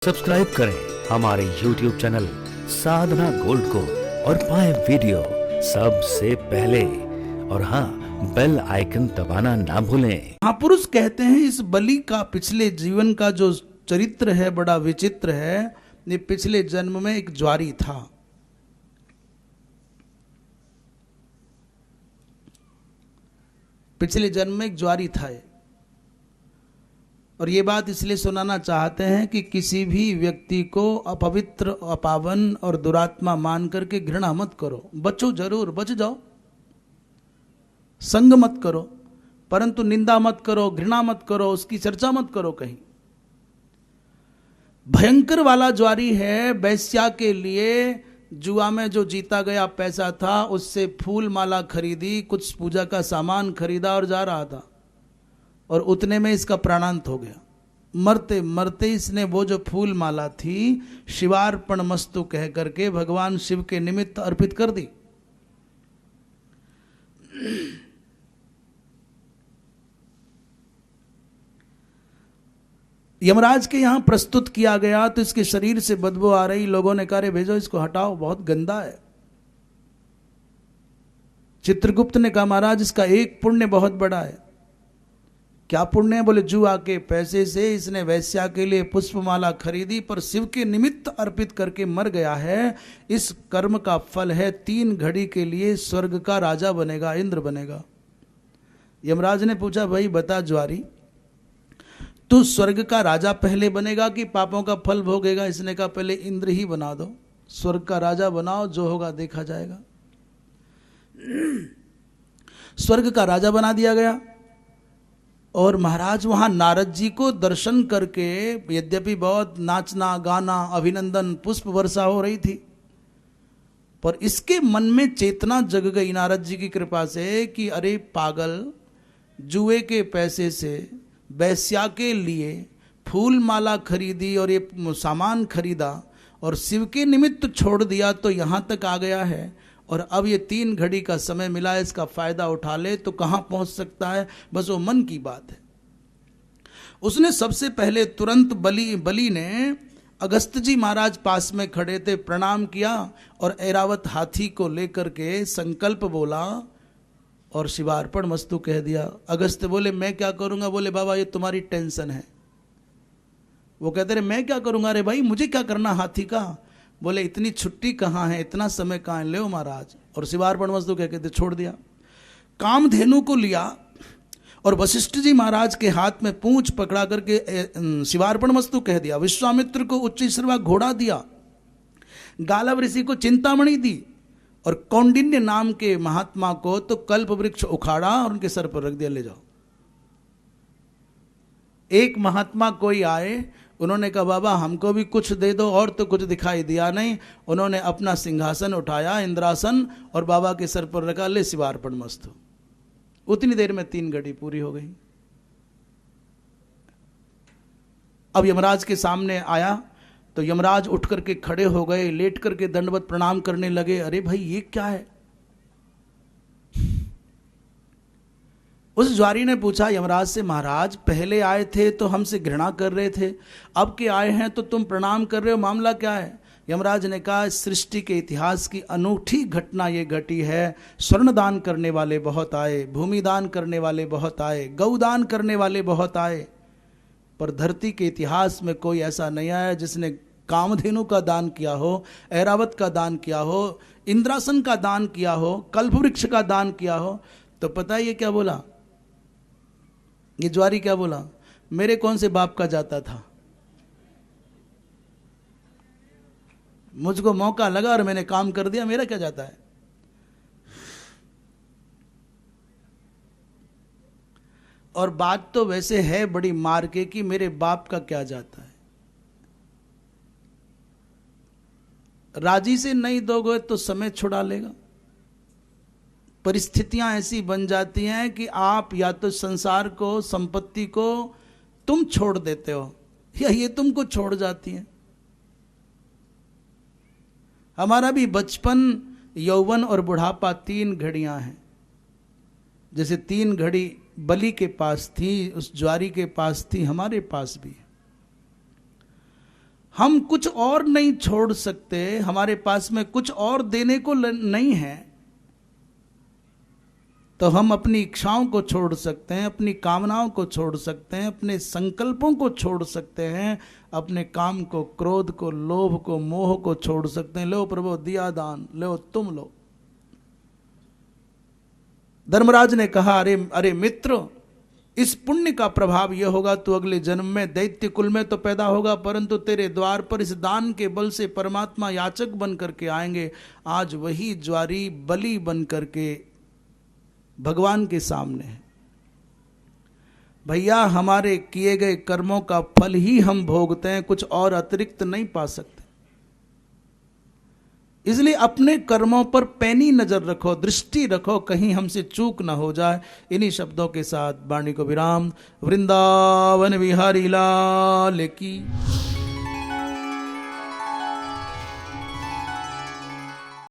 Subscribe करें हमारे YouTube channel साधना gold को और पाएं वीडियो सबसे पहले। और हाँ, बेल आइकन दबाना ना भूलें। महापुरुष कहते हैं इस बलि का पिछले जीवन का जो चरित्र है बड़ा विचित्र है। ये पिछले जन्म में एक ज्वारी था। पिछले जन्म में एक ज्वारी था ये। और ये बात इसलिए सुनाना चाहते हैं कि किसी भी व्यक्ति को अपवित्र, अपावन और दुरात्मा मान करके घृणा मत करो। बचो जरूर, बच जाओ, संग मत करो, परंतु निंदा मत करो, घृणा मत करो, उसकी चर्चा मत करो कहीं। भयंकर वाला ज्वारी है। वैश्या के लिए जुआ में जो जीता गया पैसा था उससे फूल माला खरीदी, कुछ पूजा का सामान खरीदा और जा रहा था, और उतने में इसका प्राणांत हो गया। मरते मरते इसने वो जो फूल माला थी शिवार्पण मस्तु कह करके भगवान शिव के निमित्त अर्पित कर दी। यमराज के यहां प्रस्तुत किया गया तो इसके शरीर से बदबू आ रही। लोगों ने कहा, भेजो इसको, हटाओ, बहुत गंदा है। चित्रगुप्त ने कहा, महाराज इसका एक पुण्य बहुत बड़ा है। क्या पुण्य है? बोले, जुआ के पैसे से इसने वैश्या के लिए पुष्पमाला खरीदी, पर शिव के निमित्त अर्पित करके मर गया है। इस कर्म का फल है 3 घड़ी के लिए स्वर्ग का राजा बनेगा, इंद्र बनेगा। यमराज ने पूछा, भाई बता ज्वारी, तू स्वर्ग का राजा पहले बनेगा कि पापों का फल भोगेगा? इसने कहा, पहले इंद्र ही बना दो, स्वर्ग का राजा बनाओ, जो होगा देखा जाएगा। स्वर्ग का राजा बना दिया गया। और महाराज वहां नारद जी को दर्शन करके, यद्यपि बहुत नाचना गाना अभिनंदन पुष्प वर्षा हो रही थी, पर इसके मन में चेतना जग गई नारद जी की कृपा से कि अरे पागल, जुए के पैसे से वैश्या के लिए फूल माला खरीदी और ये सामान खरीदा और शिव के निमित्त छोड़ दिया तो यहाँ तक आ गया है, और अब ये 3 घड़ी का समय मिला है, इसका फायदा उठा ले तो कहाँ पहुँच सकता है? बस वो मन की बात है। उसने सबसे पहले तुरंत बलि ने, अगस्त जी महाराज पास में खड़े थे, प्रणाम किया और ऐरावत हाथी को लेकर के संकल्प बोला और शिवार्पण मस्तु कह दिया। अगस्त बोले, मैं क्या करूंगा? बोले, बाबा ये तुम्हारी टेंशन है। वो कहते रहे, मैं क्या करूंगा? अरे भाई मुझे क्या करना हाथी का? बोले, इतनी छुट्टी कहाँ है, इतना समय कहाँ है, ले महाराज। और शिवार्पण मस्तु कह के छोड़ दिया। कामधेनु को लिया और वशिष्ठ जी महाराज के हाथ में पूंछ पकड़ा करके शिवार्पण मस्तु कह दिया। विश्वामित्र को उच्च श्रवा घोड़ा दिया, गालव ऋषि को चिंतामणि दी, और कौंडिन्य नाम के महात्मा को तो कल्प वृक्ष उखाड़ा और उनके सर पर रख दिया, ले जाओ। एक महात्मा कोई आए, उन्होंने कहा, बाबा हमको भी कुछ दे दो, और तो कुछ दिखाई दिया नहीं। उन्होंने अपना सिंहासन उठाया, इंद्रासन, और बाबा के सर पर रखा, ले शिवार्पण मस्तु। उतनी देर में 3 घड़ी पूरी हो गई। अब यमराज के सामने आया तो यमराज उठ करके खड़े हो गए, लेट करके दंडवत प्रणाम करने लगे। अरे भाई ये क्या है? उस ज्वारी ने पूछा यमराज से, महाराज पहले आए थे तो हमसे घृणा कर रहे थे, अब के आए हैं तो तुम प्रणाम कर रहे हो, मामला क्या है? यमराज ने कहा, सृष्टि के इतिहास की अनूठी घटना ये घटी है। स्वर्ण दान करने वाले बहुत आए, भूमि दान करने वाले बहुत आए, गौ दान करने वाले बहुत आए, पर धरती के इतिहास में कोई ऐसा नहीं आया जिसने कामधेनु का दान किया हो, ऐरावत का दान किया हो, इंद्रासन का दान किया हो, कल्पवृक्ष का दान किया हो। तो पता है ये क्या बोला? ये ज्वारी क्या बोला? मेरे कौन से बाप का जाता था? मुझको मौका लगा और मैंने काम कर दिया, मेरा क्या जाता है? और बात तो वैसे है बड़ी मार के कि मेरे बाप का क्या जाता है। राजी से नहीं दोगे तो समय छुड़ा लेगा। परिस्थितियां ऐसी बन जाती हैं कि आप या तो संसार को, संपत्ति को तुम छोड़ देते हो, या ये तुमको छोड़ जाती हैं। हमारा भी बचपन, यौवन और बुढ़ापा 3 घड़ियां हैं। जैसे 3 घड़ी बलि के पास थी, उस ज्वारी के पास थी, हमारे पास भी है। हम कुछ और नहीं छोड़ सकते, हमारे पास में कुछ और देने को नहीं है, तो हम अपनी इच्छाओं को छोड़ सकते हैं, अपनी कामनाओं को छोड़ सकते हैं, अपने संकल्पों को छोड़ सकते हैं, अपने काम को, क्रोध को, लोभ को, मोह को छोड़ सकते हैं। लो प्रभु दिया दान, लो तुम लो। धर्मराज ने कहा, अरे अरे मित्र, इस पुण्य का प्रभाव यह होगा, तू अगले जन्म में दैत्य कुल में तो पैदा होगा, परंतु तेरे द्वार पर इस दान के बल से परमात्मा याचक बन करके आएंगे। आज वही ज्वारी बलि बन करके भगवान के सामने है। भैया, हमारे किए गए कर्मों का फल ही हम भोगते हैं, कुछ और अतिरिक्त नहीं पा सकते। इसलिए अपने कर्मों पर पैनी नजर रखो, दृष्टि रखो, कहीं हमसे चूक ना हो जाए। इन्हीं शब्दों के साथ वाणी को विराम। वृंदावन बिहारी लाल की।